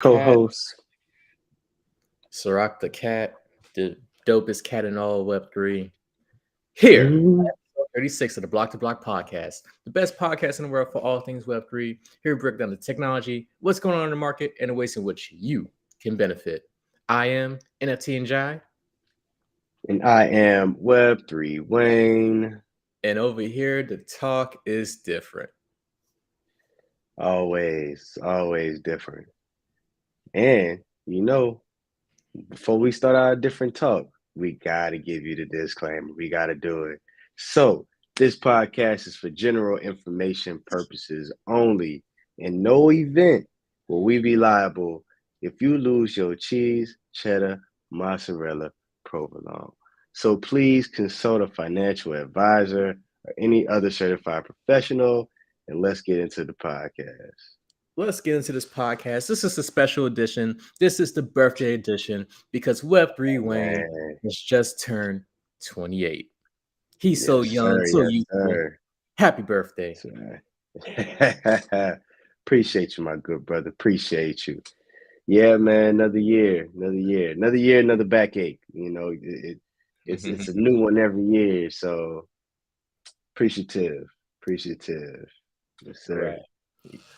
Cat, co-host. Sirach the cat, the dopest cat in all Web3. Here, Mhm. 36 of the Block to Block podcast, the best podcast in the world for all things Web3. Here we break down the technology, what's going on in the market, and the ways in which you can benefit. I am NFT and Jai, And I am Web3 Wayne. and over here the talk is different. Always different. And before we start our different talk, we gotta give you the disclaimer. We gotta do it. So this podcast is for general information purposes only. In no event will we be liable if you lose your cheese, cheddar, mozzarella, provolone. So please consult a financial advisor or any other certified professional, and let's get into the podcast. Let's get into this podcast. This is a special edition. This is the birthday edition because Web3 Wayne Man, has just turned 28. He's so yes, young, sir. so Yes, youthful. sir. Happy birthday. Sir. Appreciate you, my good brother. Appreciate you. Yeah, man. Another backache. It's a new one every year. So appreciative, appreciative. Yes, Right. sir.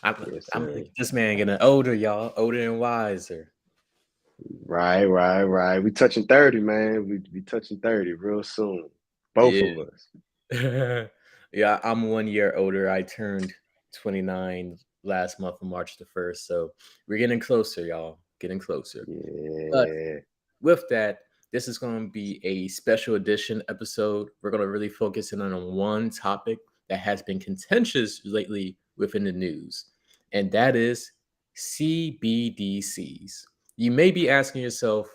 I'm, Yes, I'm sir. this man getting older, y'all. Older and wiser. Right. We touching 30, man. We touching 30 real soon. Both Yeah. of us. Yeah, I'm 1 year older. I turned 29 last month on March the 1st. So we're getting closer, y'all. Getting closer. But Yeah. with that, this is going to be a special edition episode. We're going to really focus in on one topic that has been contentious lately within the news, and that is CBDCs. You may be asking yourself,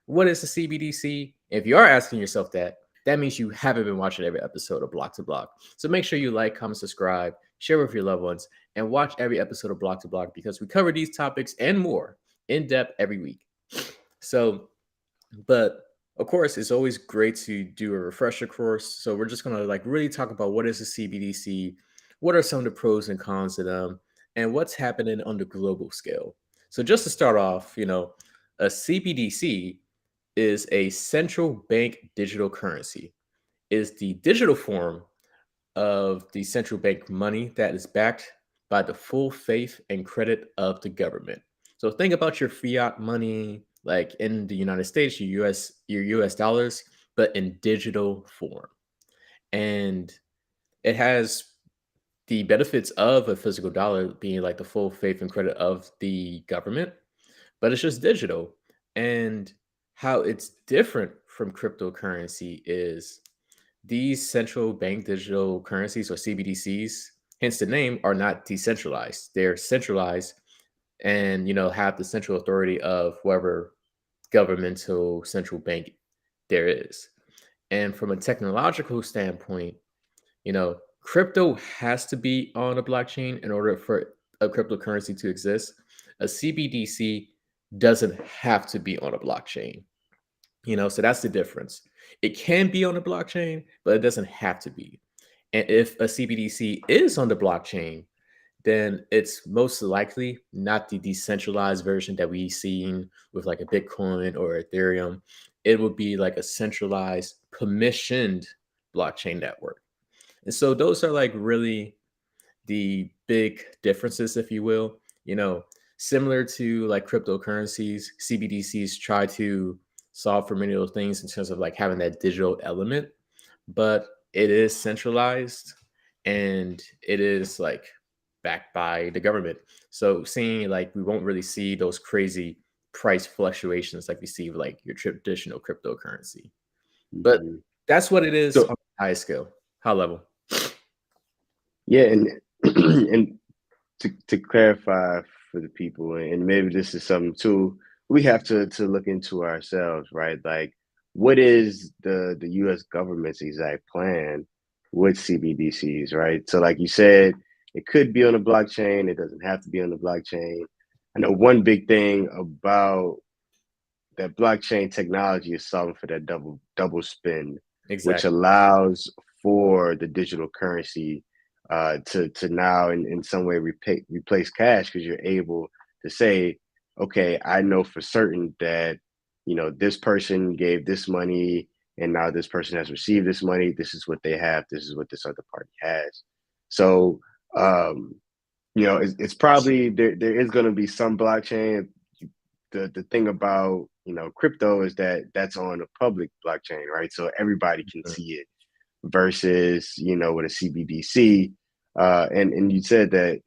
what is a CBDC? If you are asking yourself that, that means you haven't been watching every episode of Block to Block. So make sure you like, comment, subscribe, share with your loved ones, and watch every episode of Block to Block because we cover these topics and more in depth every week. So but of course, it's always great to do a refresher course. So we're just gonna like really talk about what is a CBDC, what are some of the pros and cons of them, and what's happening on the global scale. So just to start off, a CBDC is a central bank digital currency. Is the digital form of the central bank money that is backed by the full faith and credit of the government. So think about your fiat money, like in the United States, your US dollars, but in digital form. And it has the benefits of a physical dollar being like the full faith and credit of the government, but it's just digital. And how it's different from cryptocurrency is these central bank digital currencies or CBDCs, hence the name, are not decentralized. They're centralized and have the central authority of whoever governmental central bank there is. And from a technological standpoint, crypto has to be on a blockchain in order for a cryptocurrency to exist. A CBDC doesn't have to be on a blockchain. So that's the difference. It can be on the blockchain, but it doesn't have to be. And if a CBDC is on the blockchain, then it's most likely not the decentralized version that we've seen with like a Bitcoin or Ethereum. It would be like a centralized, permissioned blockchain network. And so those are like really the big differences, if you will. Similar to like cryptocurrencies, CBDCs try to solve for many of those things in terms of like having that digital element, but it is centralized and it is like backed by the government. So seeing like we won't really see those crazy price fluctuations like we see with like your traditional cryptocurrency. But Mhm. that's what it is So on a high scale, high level. yeah, and and to clarify for the people, and maybe this is something too we have to look into ourselves, right? Like, what is the U.S. government's exact plan with CBDCs, right? So, like you said, it could be on the blockchain. It doesn't have to be on the blockchain. I know one big thing about that blockchain technology is solving for that double spend, which Exactly. allows for the digital currency to now in some way replace cash because you're able to say, okay, I know for certain that, this person gave this money and now this person has received this money. This is what they have. This is what this other party has. So, um, it's probably there is going to be some blockchain. The thing about, crypto is that that's on a public blockchain, right? So everybody can Mhm. see it versus, with a CBDC. And you said that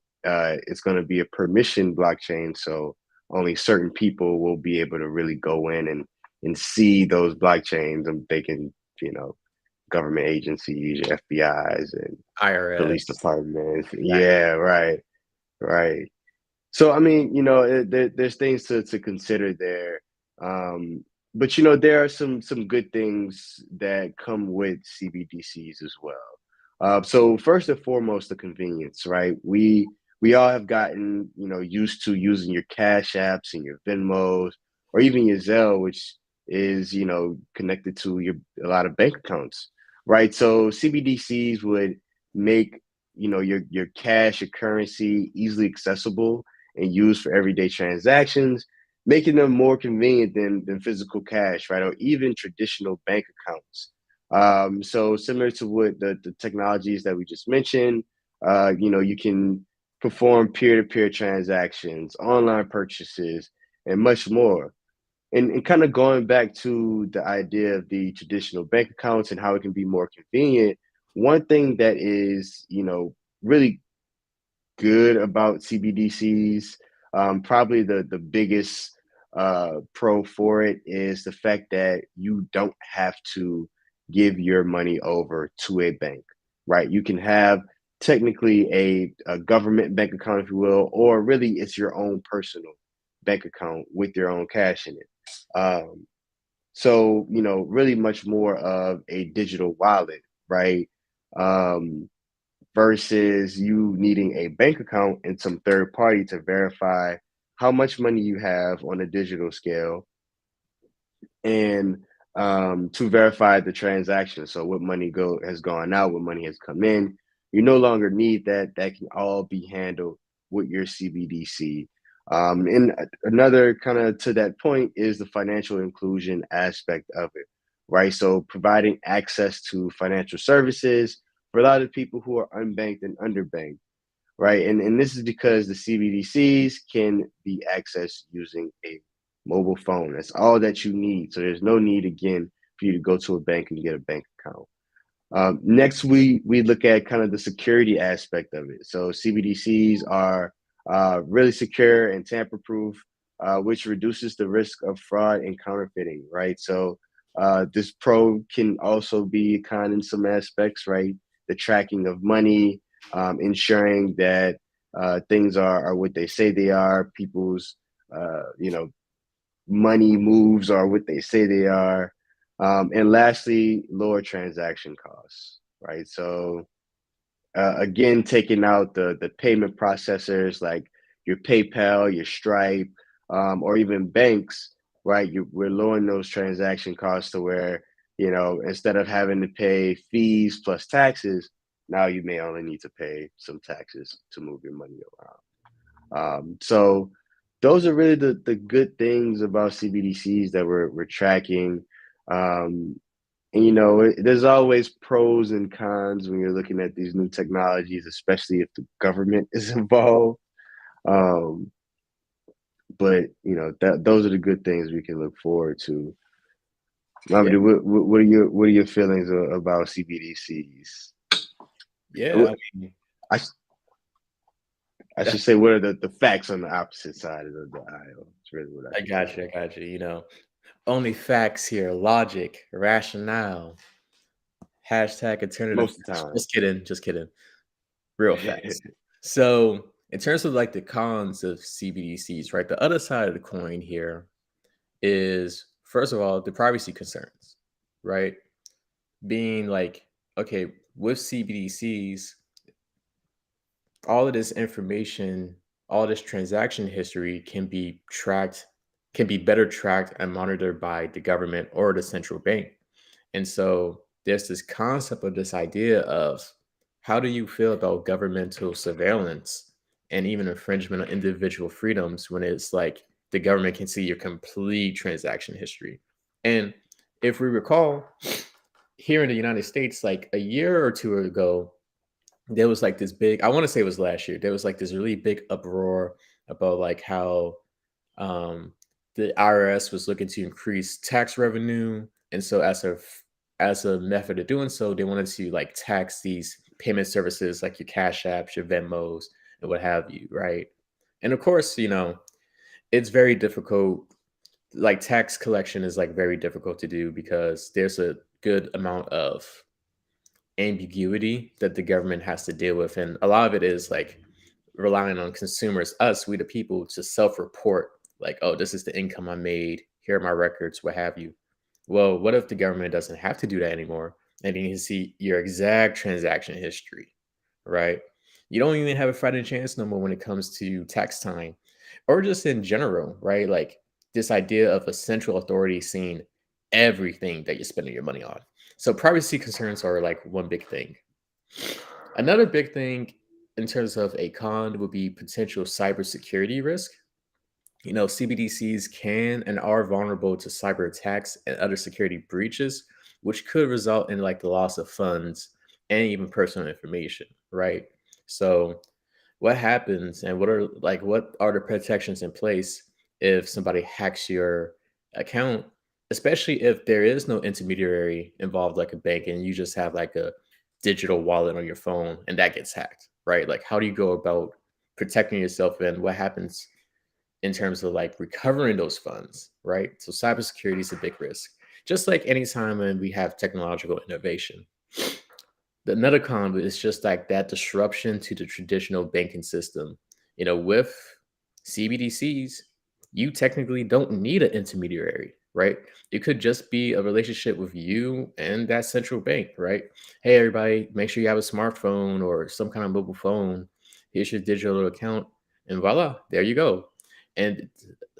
it's going to be a permission blockchain, so only certain people will be able to really go in and see those blockchains, and they can, you know, government agencies, your FBI's and police IRS. departments. Exactly. Yeah, right, right. So I mean, there's things to consider there, um, but there are some good things that come with CBDCs as well. So first and foremost, the convenience, right? We all have gotten used to using your Cash Apps and your Venmos or even your Zelle, which is connected to your a lot of bank accounts, right? So CBDCs would make your cash, your currency easily accessible and used for everyday transactions, making them more convenient than physical cash, right? Or even traditional bank accounts. So similar to what the technologies that we just mentioned, you can perform peer-to-peer transactions, online purchases, and much more. And kind of going back to the idea of the traditional bank accounts and how it can be more convenient, one thing that is, really good about CBDCs. Probably the biggest pro for it is the fact that you don't have to give your money over to a bank, right? You can have technically a government bank account, if you will, or really it's your own personal bank account with your own cash in it. So, really much more of a digital wallet, right? Um, versus you needing a bank account and some third party to verify how much money you have on a digital scale and to verify the transaction. So what money go has gone out, what money has come in. You no longer need that. That can all be handled with your CBDC. And another kind of to that point is the financial inclusion aspect of it, right? So providing access to financial services for a lot of people who are unbanked and underbanked, right? And this is because the CBDCs can be accessed using a mobile phone. That's all that you need. So there's no need again for you to go to a bank and get a bank account. Next, we look at kind of the security aspect of it. So CBDCs are really secure and tamper-proof, which reduces the risk of fraud and counterfeiting. Right. So this pro can also be kind in some aspects. Right. The tracking of money, ensuring that things are what they say they are. People's money moves are what they say they are. And lastly, lower transaction costs, right? So again, taking out the payment processors like your PayPal, your Stripe, or even banks, right? We're lowering those transaction costs to where, instead of having to pay fees plus taxes, now you may only need to pay some taxes to move your money around. So those are really the good things about CBDCs that we're tracking. Um, and there's always pros and cons when you're looking at these new technologies, especially if the government is involved. Um, but that those are the good things we can look forward to. Yeah. Mamadi, what are your feelings about CBDCs? Yeah. I mean, I, I should say, what are the facts on the opposite side of the aisle? It's really what I I should got you. say. I got you. Only facts here, logic, rationale, hashtag alternative Most of the facts. time. Just kidding. Just kidding. Real facts. So, in terms of like the cons of CBDCs, right? The other side of the coin here is, first of all, the privacy concerns, right? Being like, okay, with CBDCs, all of this information, all this transaction history can be better tracked and monitored by the government or the central bank. And so there's this concept of this idea of how do you feel about governmental surveillance and even infringement of individual freedoms when it's like the government can see your complete transaction history. And if we recall, here in the United States, like a year or two ago, there was like this big, I want to say it was last year, there was like this really big uproar about like how um, the IRS was looking to increase tax revenue, and so as a method of doing so, they wanted to like tax these payment services like your Cash Apps, your Venmos, and what have you, right? And of course, it's very difficult. Like tax collection is like very difficult to do because there's a good amount of ambiguity that the government has to deal with, and a lot of it is like relying on consumers, us, we the people, to self-report, like, oh, this is the income I made, here are my records, what have you. Well, what if the government doesn't have to do that anymore, and you can see your exact transaction history, right? You don't even have a fighting chance no more when it comes to tax time, or just in general, right? Like this idea of a central authority seeing everything that you're spending your money on. So privacy concerns are like one big thing. Another big thing in terms of a con would be potential cybersecurity risk. CBDCs can and are vulnerable to cyber attacks and other security breaches, which could result in like the loss of funds and even personal information, right? So, what happens and what are the protections in place if somebody hacks your account, especially if there is no intermediary involved like a bank and you just have like a digital wallet on your phone and that gets hacked, right? Like how do you go about protecting yourself and what happens in terms of like recovering those funds, right? So cybersecurity is a big risk. Just like anytime when we have technological innovation. Another con is just like that disruption to the traditional banking system. With CBDCs, you technically don't need an intermediary, right? It could just be a relationship with you and that central bank, right? Hey, everybody, make sure you have a smartphone or some kind of mobile phone. Here's your digital account, and voila, there you go. And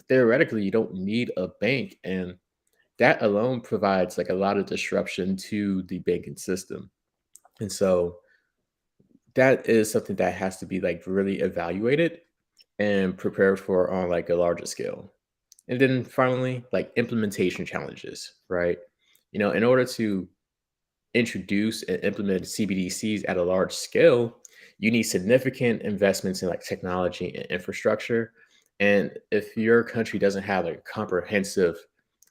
theoretically, you don't need a bank, and that alone provides like a lot of disruption to the banking system. And so that is something that has to be like really evaluated and prepared for on like a larger scale. And then finally, like implementation challenges, right? In order to introduce and implement CBDCs at a large scale, you need significant investments in like technology and infrastructure. And if your country doesn't have like a comprehensive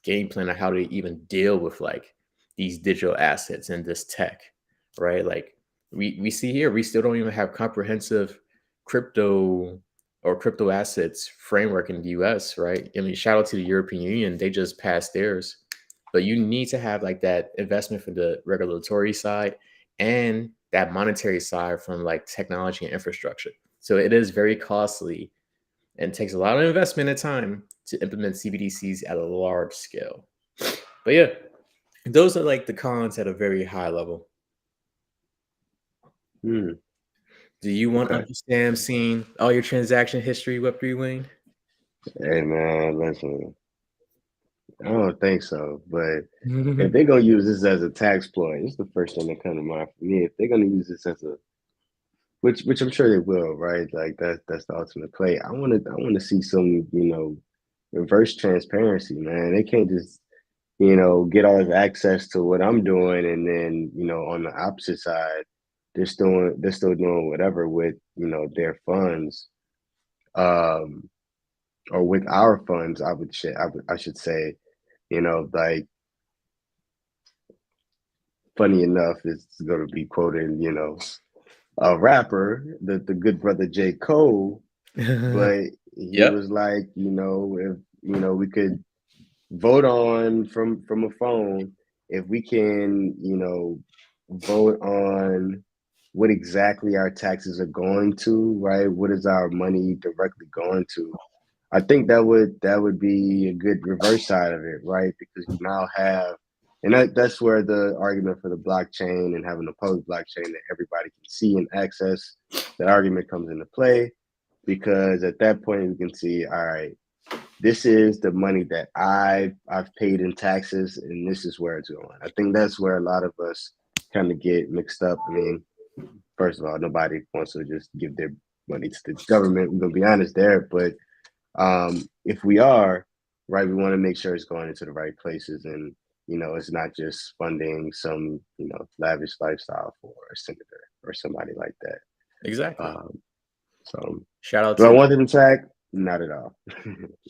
game plan on how to even deal with like these digital assets and this tech, right? Like we see here, we still don't even have comprehensive crypto or crypto assets framework in the US, right? I mean, shout out to the European Union, they just passed theirs, but you need to have like that investment from the regulatory side and that monetary side from like technology and infrastructure. So it is very costly and takes a lot of investment and time to implement CBDCs at a large scale. But yeah, those are like the cons at a very high level. Hmm. Do you want Okay. Uncle Sam seeing all your transaction history, Web3 Wayne? Hey man, listen. I don't think so, but if they're gonna use this as a tax ploy, it's the first thing that come to mind for me. If they're gonna use this as a which I'm sure they will, right? Like that's the ultimate play. I wanna see some, reverse transparency, man. They can't just, get all this access to what I'm doing and then, on the opposite side, they're still doing whatever with, their funds, um, or with our funds, I should say, like funny enough, it's gonna be quoting, a rapper, the good brother J. Cole, but he Yep. was like, if we could vote on from a phone, if we can, vote on what exactly our taxes are going to, right? What is our money directly going to? I think that would be a good reverse side of it, right? Because you now have, and that's where the argument for the blockchain and having a public blockchain that everybody can see and access, that argument comes into play. Because at that point we can see, all right, this is the money that I've paid in taxes, and this is where it's going. I think that's where a lot of us kind of get mixed up. I mean, first of all, nobody wants to just give their money to the government. We're gonna be honest there, but if we are, right, we want to make sure it's going into the right places, and it's not just funding some lavish lifestyle for a senator or somebody like that. Exactly. Um, so, Shout out do I to want them to track? Not at all.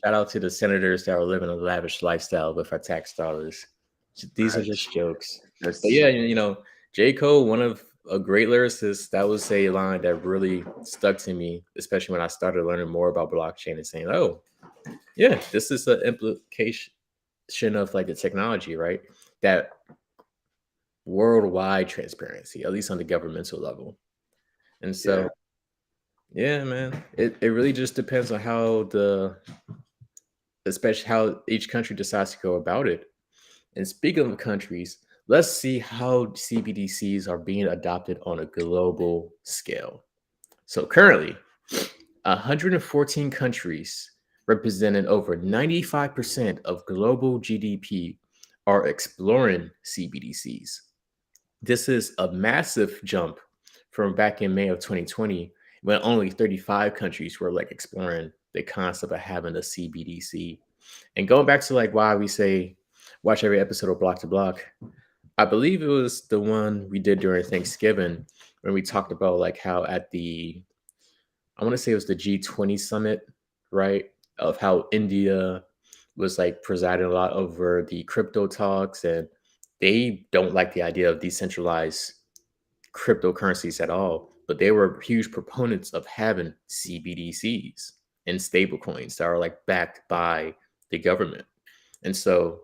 shout out to the senators that are living a lavish lifestyle with our tax dollars. These are Facts. just jokes. But That's yeah, J. Cole, one of a great lyricist, that was a line that really stuck to me, especially when I started learning more about blockchain and saying, oh, yeah, this is an implication of like the technology, right? That worldwide transparency, at least on the governmental level. And yeah, so, yeah, man, it really just depends on especially how each country decides to go about it. And speaking of countries, let's see how CBDCs are being adopted on a global scale. So currently, 114 countries representing over 95% of global GDP are exploring CBDCs. This is a massive jump from back in May of 2020 when only 35 countries were like exploring the concept of having a CBDC. And going back to like why we say watch every episode of Block to Block, I believe it was the one we did during Thanksgiving when we talked about like how at I want to say it was the G20 summit, right? Of how India was like presiding a lot over the crypto talks, and they don't like the idea of decentralized cryptocurrencies at all, but they were huge proponents of having CBDCs and stablecoins that are like backed by the government. And so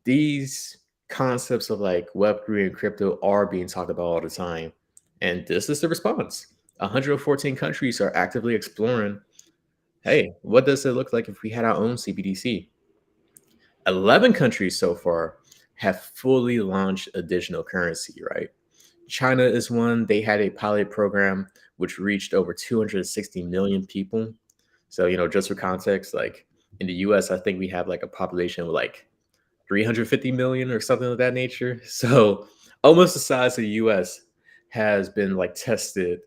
these concepts of like Web3 and crypto are being talked about all the time. And this is the response. 114 countries are actively exploring, hey, what does it look like if we had our own CBDC? 11 countries so far have fully launched a digital currency, right? China is one. They had a pilot program which reached over 260 million people. So, just for context, like in the US, I think we have like a population of like 350 million or something of that nature. So, almost the size of the US has been like tested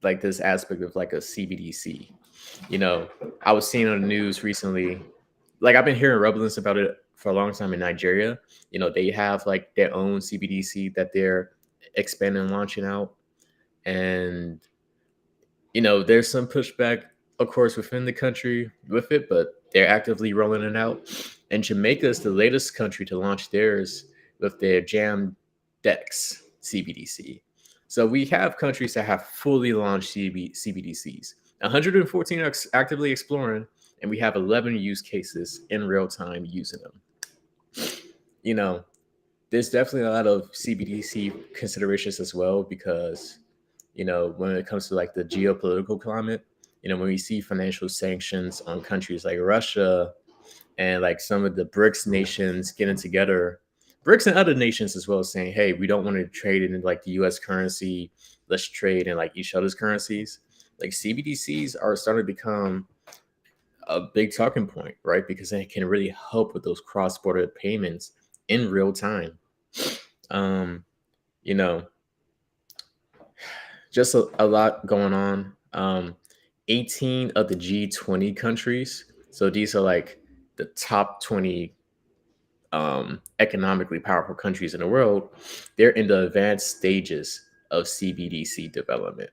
like this aspect of like a CBDC. You know, I was seeing on the news recently, like I've been hearing rumblings about it for a long time in Nigeria. They have like their own CBDC that they're expanding and launching out. And, there's some pushback, of course, within the country with it, but they're actively rolling it out. And Jamaica is the latest country to launch theirs with their Jam Dex CBDC. So we have countries that have fully launched CBDCs. 114 are actively exploring, and we have 11 use cases in real time using them. You know, there's definitely a lot of CBDC considerations as well because, when it comes to like the geopolitical climate, when we see financial sanctions on countries like Russia and like some of the BRICS nations getting together, BRICS and other nations as well, saying, hey, we don't want to trade in like the US currency, let's trade in like each other's currencies. Like CBDCs are starting to become a big talking point, right? Because it can really help with those cross-border payments in real time. Um, you know, just a lot going on. 18 of the G20 countries. So these are like the top 20 economically powerful countries in the world. They're in the advanced stages of CBDC development.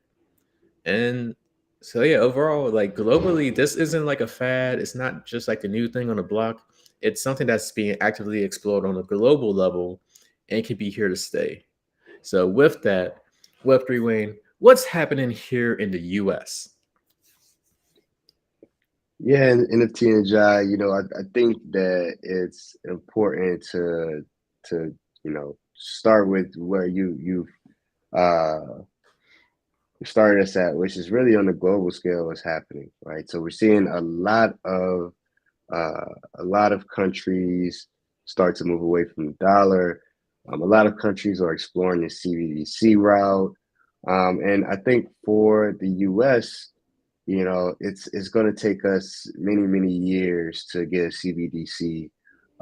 And so yeah, overall, like globally, this isn't like a fad. It's not just like the new thing on the block. It's something that's being actively explored on a global level and can be here to stay. So with that, Web3 Wayne, what's happening here in the US? yeah. And NFT and Jai, I think that it's important to start with where you uh started us at, which is really on the global scale what's happening, right? So we're seeing uh, a lot of countries start to move away from the dollar. A lot of countries are exploring the CBDC route, and I think for the U.S., it's going to take us many years to get a CBDC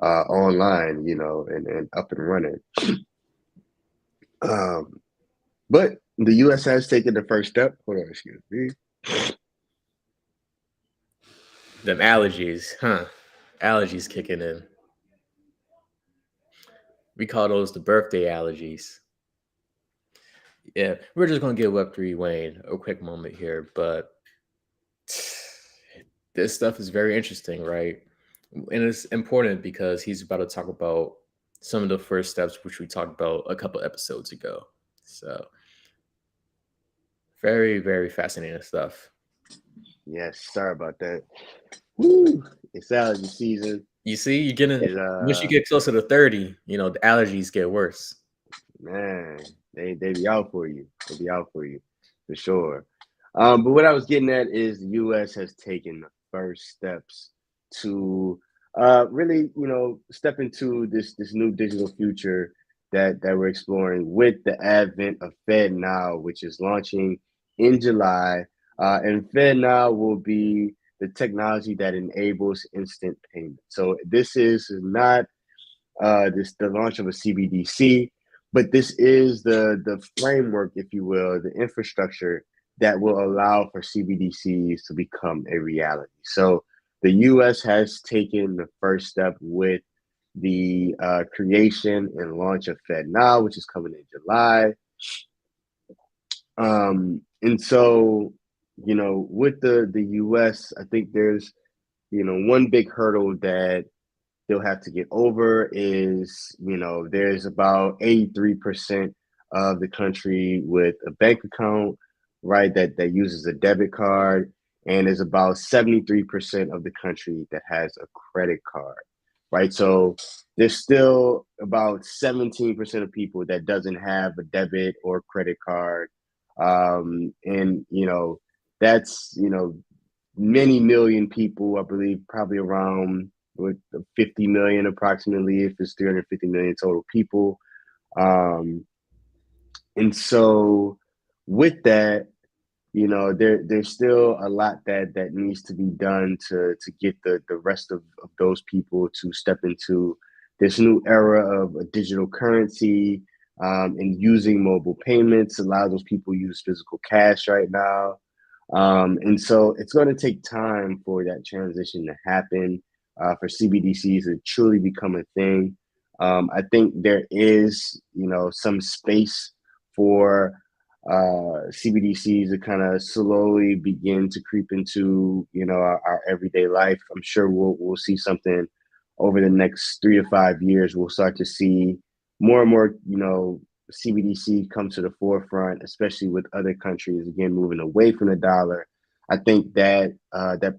online, and up and running. Um, but the U.S. has taken the first step. Hold on, excuse me. Them allergies, huh? Allergies kicking in. We call those the birthday allergies. Yeah, we're just gonna give Web3 Wayne a quick moment here, but this stuff is very interesting, right? And it's important because he's about to talk about some of the first steps, which we talked about a couple episodes ago. So, very, very fascinating stuff. Yes, sorry about that. Woo! It's allergy season. You see, you're getting Is once you get closer to 30, the allergies get worse. man, they be out for you. They be out for you for sure. But what I was getting at is the U.S. has taken the first steps to really, step into this new digital future that we're exploring with the advent of Fed Now, which is launching in July. And Fed Now will be the technology that enables instant payment. So this is not the launch of a CBDC, but this is the framework, if you will, the infrastructure that will allow for CBDCs to become a reality. So the U.S. has taken the first step with the creation and launch of FedNow, which is coming in July. And so, with the U.S., I think there's one big hurdle that they'll have to get over is, there's about 83% of the country with a bank account, right, that uses a debit card, and there's about 73% of the country that has a credit card, right? So there's still about 17% of people that doesn't have a debit or credit card. And, that's, many million people, I believe, probably around with 50 million approximately, if it's 350 million total people. Um, and so with that, there's still a lot that needs to be done to get the rest of those people to step into this new era of a digital currency, and using mobile payments. A lot of those people use physical cash right now. And so it's going to take time for that transition to happen, for CBDCs to truly become a thing. I think there is, some space for CBDCs to kind of slowly begin to creep into, our everyday life. I'm sure we'll see something over the next 3 to 5 years. We'll start to see more and more, CBDC come to the forefront, especially with other countries again moving away from the dollar. I think that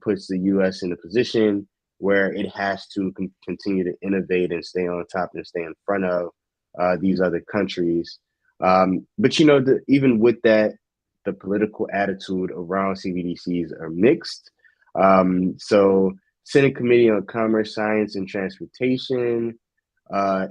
puts the U.S. in a position where it has to continue to innovate and stay on top and stay in front of these other countries. But even with that, the political attitude around CBDCs are mixed. So, Senate Committee on Commerce, Science, and Transportation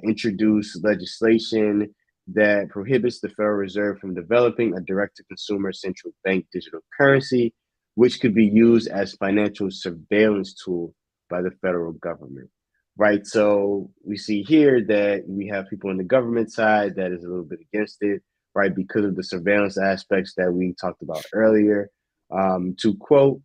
introduced legislation that prohibits the Federal Reserve from developing a direct-to-consumer central bank digital currency, which could be used as financial surveillance tool by the federal government. Right. So we see here that we have people on the government side that is a little bit against it, right, because of the surveillance aspects that we talked about earlier. To quote,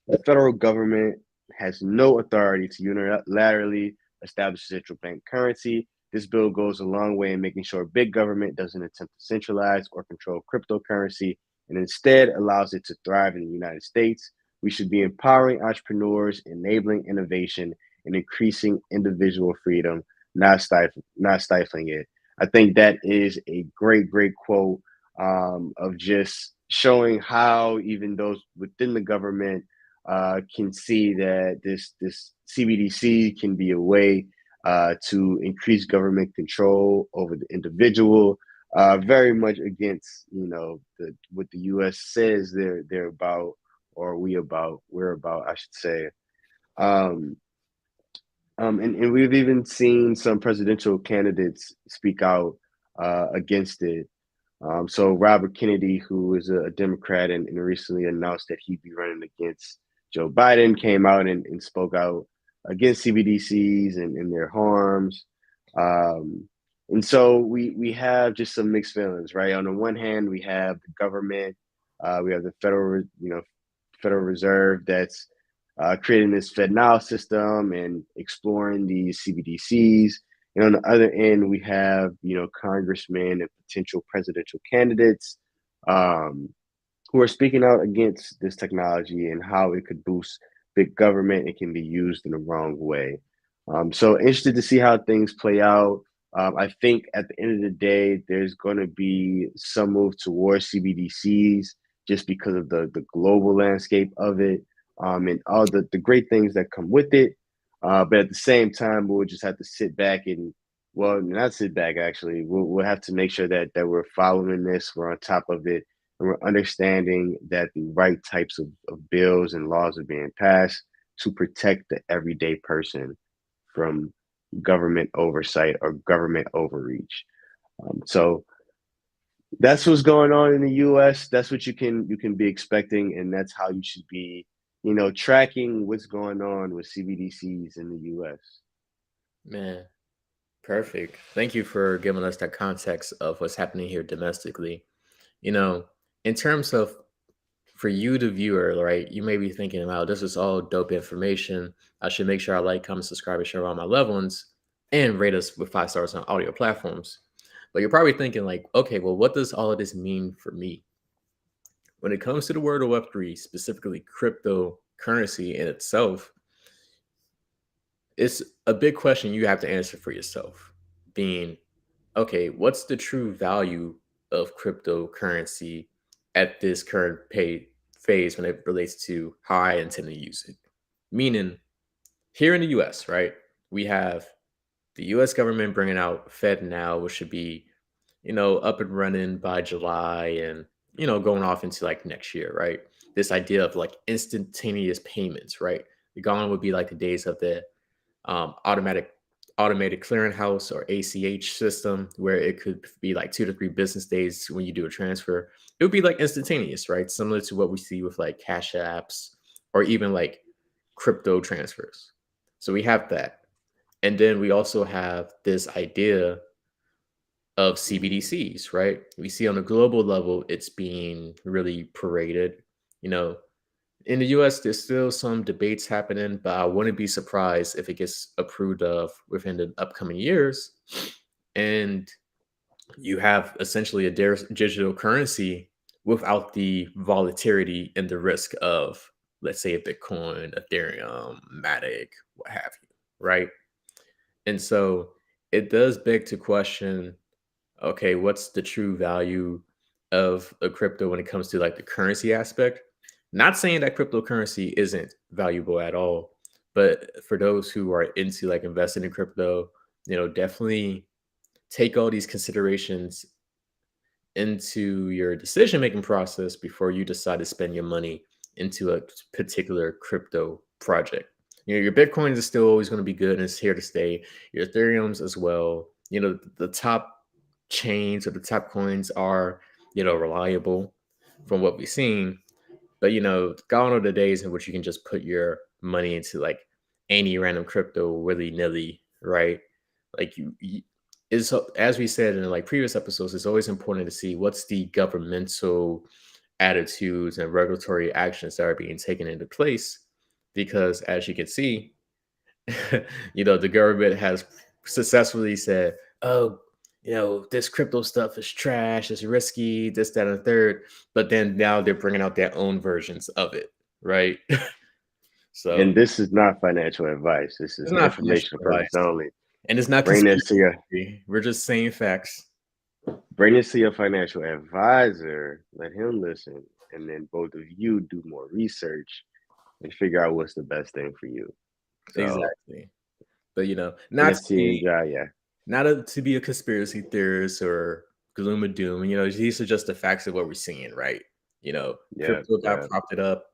the federal government has no authority to unilaterally establish a central bank currency. This bill goes a long way in making sure big government doesn't attempt to centralize or control cryptocurrency and instead allows it to thrive in the United States. We should be empowering entrepreneurs, enabling innovation, and increasing individual freedom, not stifling it. I think that is a great, great quote, of just showing how even those within the government can see that this CBDC can be a way to increase government control over the individual. Very much against what the U.S. says they're about, or we're about, I should say. Um, and we've even seen some presidential candidates speak out against it. So Robert Kennedy, who is a Democrat and recently announced that he'd be running against Joe Biden, came out and spoke out against CBDCs and their harms. And so we have just some mixed feelings, right? On the one hand, we have the government, we have the Federal Reserve that's creating this FedNow system and exploring these CBDCs. And on the other end, we have, congressmen and potential presidential candidates um, who are speaking out against this technology and how it could boost big government. It can be used in the wrong way. So interested to see how things play out. I think at the end of the day, there's going to be some move towards CBDCs just because of the global landscape of it, and all the great things that come with it. But at the same time, we'll just have to sit back and, well, not sit back, actually. We'll have to make sure that we're following this, we're on top of it, and we're understanding that the right types of bills and laws are being passed to protect the everyday person from government oversight or government overreach. So that's what's going on in the U.S. That's what you can be expecting, and that's how you should be, tracking what's going on with CBDCs in the U.S. Man, perfect. Thank you for giving us that context of what's happening here domestically. You know, in terms of for you, the viewer, right, you may be thinking, wow, this is all dope information. I should make sure I like, comment, subscribe, and share all my loved ones and rate us with 5 stars on audio platforms. But you're probably thinking, like, okay, well, what does all of this mean for me? When it comes to the world of Web3, specifically cryptocurrency in itself, it's a big question you have to answer for yourself, being, okay, what's the true value of cryptocurrency at this current phase when it relates to how I intend to use it? Meaning, here in the US, right, we have the US government bringing out Fed Now, which should be, up and running by July and, going off into like next year, right? This idea of like instantaneous payments, right? Gone would be like the days of the automatic automated clearinghouse or ACH system where it could be like 2 to 3 business days when you do a transfer. It would be like instantaneous, right? Similar to what we see with like cash apps or even like crypto transfers. So we have that. And then we also have this idea of CBDCs, right? We see on a global level, it's being really paraded. You know, in the US, there's still some debates happening, but I wouldn't be surprised if it gets approved of within the upcoming years. And you have essentially a digital currency without the volatility and the risk of, let's say, a Bitcoin, Ethereum, Matic, what have you, right? And so it does beg to question, okay, what's the true value of a crypto when it comes to like the currency aspect? Not saying that cryptocurrency isn't valuable at all, but for those who are into like investing in crypto, definitely take all these considerations into your decision making process before you decide to spend your money into a particular crypto project. Your Bitcoin is still always going to be good and it's here to stay. Your Ethereum's as well. The top chains or the top coins are, reliable from what we've seen. But gone are the days in which you can just put your money into like any random crypto willy nilly, right? Like is, as we said in like previous episodes, it's always important to see what's the governmental attitudes and regulatory actions that are being taken into place, because as you can see, the government has successfully said, oh, this crypto stuff is trash, it's risky, this, that, and the third. But then now they're bringing out their own versions of it, right? And So this is not financial advice. This it's is not financial informational purpose advice, only. and it's not Bring this to conspiracy your theory. We're just saying facts. bring this to your financial advisor. Let him listen, and then both of you do more research and figure out what's the best thing for you. So Exactly. But not to NFT and be dry, yeah, to be a conspiracy theorist or gloom and doom. These are just the facts of what we're seeing, right? yeah, Crypto got yeah, propped it up.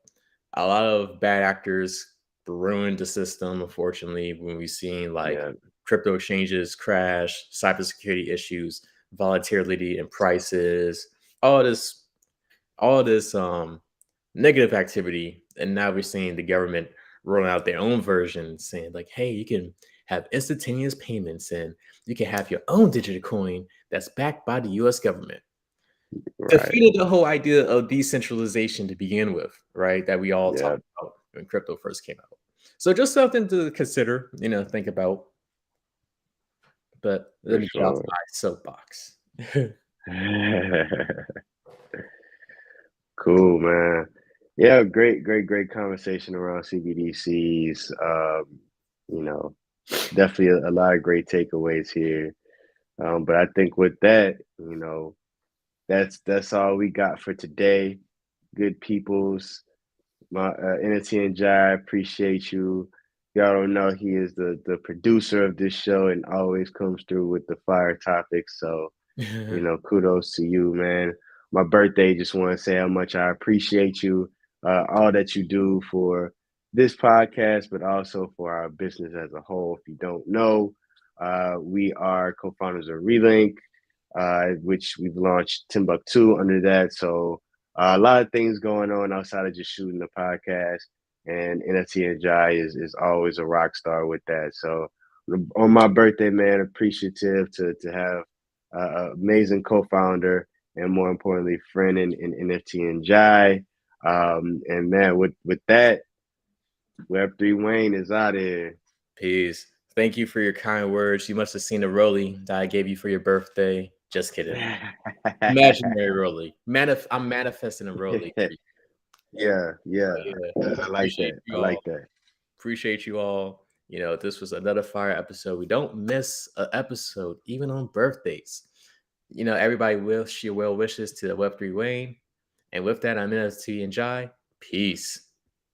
A lot of bad actors ruined the system, unfortunately, when we've seen like yeah. crypto exchanges crash, cybersecurity issues, volatility in prices, all this, negative activity. And now we're seeing the government rolling out their own version saying, like, hey, you can have instantaneous payments and you can have your own digital coin that's backed by the US government. Right. Defeated the whole idea of decentralization to begin with, right? That we all talk Yeah. about. when crypto first came out. So just something to consider, think about. But let For me get off sure. my soapbox. Cool, man. Yeah, great conversation around CBDCs. You know, definitely a lot of great takeaways here. But I think with that, that's all we got for today. Good peoples. My Entity and Jai, appreciate you. Y'all don't know he is the producer of this show and always comes through with the fire topics. So kudos to you, man. My birthday, just want to say how much I appreciate you, all that you do for this podcast, but also for our business as a whole. If you don't know, we are co-founders of Relink, which we've launched Timbucktoo under that. So a lot of things going on outside of just shooting the podcast. And NFT and Jai is always a rock star with that. So on my birthday, man, appreciative to have amazing co-founder and more importantly, friend in NFT and Jai. And man, with that, Web3 Wayne is out of here. Peace. Thank you for your kind words. You must have seen the rollie that I gave you for your birthday. Just kidding. Imaginary rollie. I'm manifesting a rollie for you. Yeah. Yeah. I like Appreciate that. I you like all. that. Appreciate you all. This was another fire episode. We don't miss an episode, even on birthdays. Everybody wish your well wishes to Web3 Wayne. And with that, I'm NFT and Jai. Peace.